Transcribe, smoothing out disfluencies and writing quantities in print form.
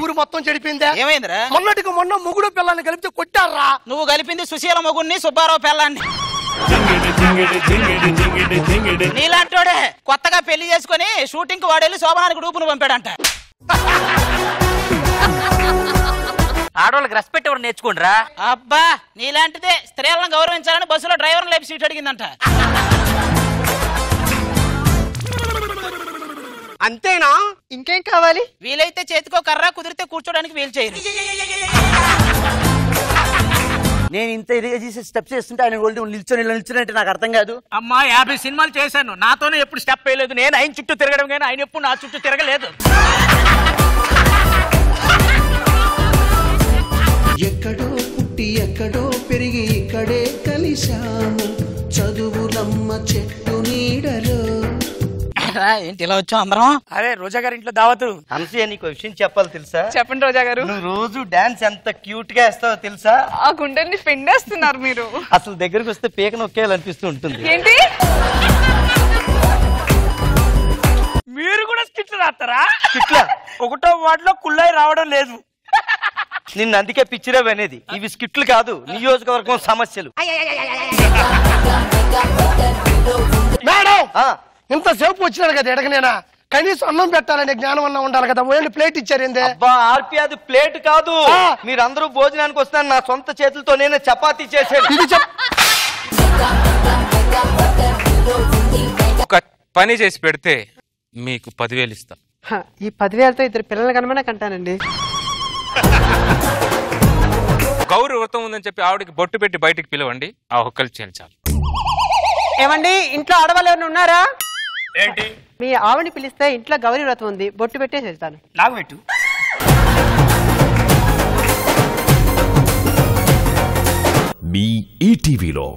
ఊరు మొత్తం చెడిపోయిందే. ఏమైందిరా? మొన్నటికి మొన్న మొగుడు పిల్లని కలిపితే కొట్టారా. నువ్వు కలిపింది సుశీల మొగుడిని సుబ్బారావు పిల్లాన్ని. నీలాంటోడే కొత్తగా పెళ్లి చేసుకుని షూటింగ్ కు వాడేళ్ళి శోభనానికి డూపును పంపాడంట. ఆడవాళ్ళకి రెస్పెక్ట్ ఎవరు నేర్చుకుంటారా? అబ్బా నీలాంటిదే స్త్రీలను గౌరవించాలని బస్సులో డ్రైవర్ లేపి సీట్ అడిగిందంట. అంతేనా? ఇంకేం కావాలి? వీలైతే చేతికో కర్ర, కుదిరితే కూర్చోడానికి వీలు చేయరు. నేను ఇంత ఇదిగా చేసి స్టెప్స్ చేస్తుంటే ఆయన నిల్చొని అంటే నాకు అర్థం కాదు. అమ్మా 50 సినిమాలు చేశాను, నాతోనే ఎప్పుడు స్టెప్ వేయలేదు. నేను ఆయన చుట్టూ తిరగడం కానీ ఆయన ఎప్పుడు నా చుట్టూ తిరగలేదు. ఎక్కడో పుట్టి ఎక్కడో పెరిగి ఇక్కడే కలిశాము, చదువులమ్మ చెట్టు నీడలో. ఏంటి ఇలా వచ్చాం అందరం? అరే రోజా గారి ఇంట్లో దావతు. అనసూయ నీకు విషయం చెప్పాలి తెలుసా? చెప్పండి రోజా గారు. నువ్వు రోజు డాన్స్ ఎంత క్యూట్ గా వేస్తావో తెలుసా? ఆ గుండెని పిండేస్తున్నారు మీరు. అసలు దగ్గరకు వస్తే పీక నొక్కేయాలనిపిస్తూ ఉంటుంది. ఏంటి మీరు కూడా స్కిట్లు రాస్తారా? స్కిట్లా? ఒకటో వాటిలో కుళ్ళాయి రావడం లేదు. నిన్ను అందుకే పిచ్చిరేవ్ అనేది. ఇవి స్కిట్లు కాదు, నియోజకవర్గం సమస్యలు. మేడం ఇంతసేపు వచ్చినారు కదా ఎడగనేనా? కనీసం అన్నం పెట్టాలనే జ్ఞానం అన్న ఉండాలి కదా. ఓన్లీ ప్లేట్ ఇచ్చారేందే? అబ్బా ఆర్పి అది ప్లేట్ కాదు. మీరందరూ భోజనానికి వస్తాను నా సొంత చేతులతో నేనే చపాతీ చేశాను. ఒక పని చేసి పెడితే మీకు 10,000 ఇస్తా. ఈ 10,000తో ఇద్దరు పిల్లలు కనమనే కంటానండి. గౌరీ వ్రతం ఉందని చెప్పి ఆవిడకి బొట్టు పెట్టి బయటికి పిలవండి. ఆ ఒక్కలు చేయించాలి. ఏమండి ఇంట్లో ఆడవాళ్ళు ఎవరైనా ఉన్నారా? ఏంటి? మీ ఆవిడని పిలిస్తే ఇంట్లో గౌరీ వ్రతం ఉంది, బొట్టు పెట్టేసి వెళ్తాను. నాకు పెట్టు. మీ ఈటీవీలో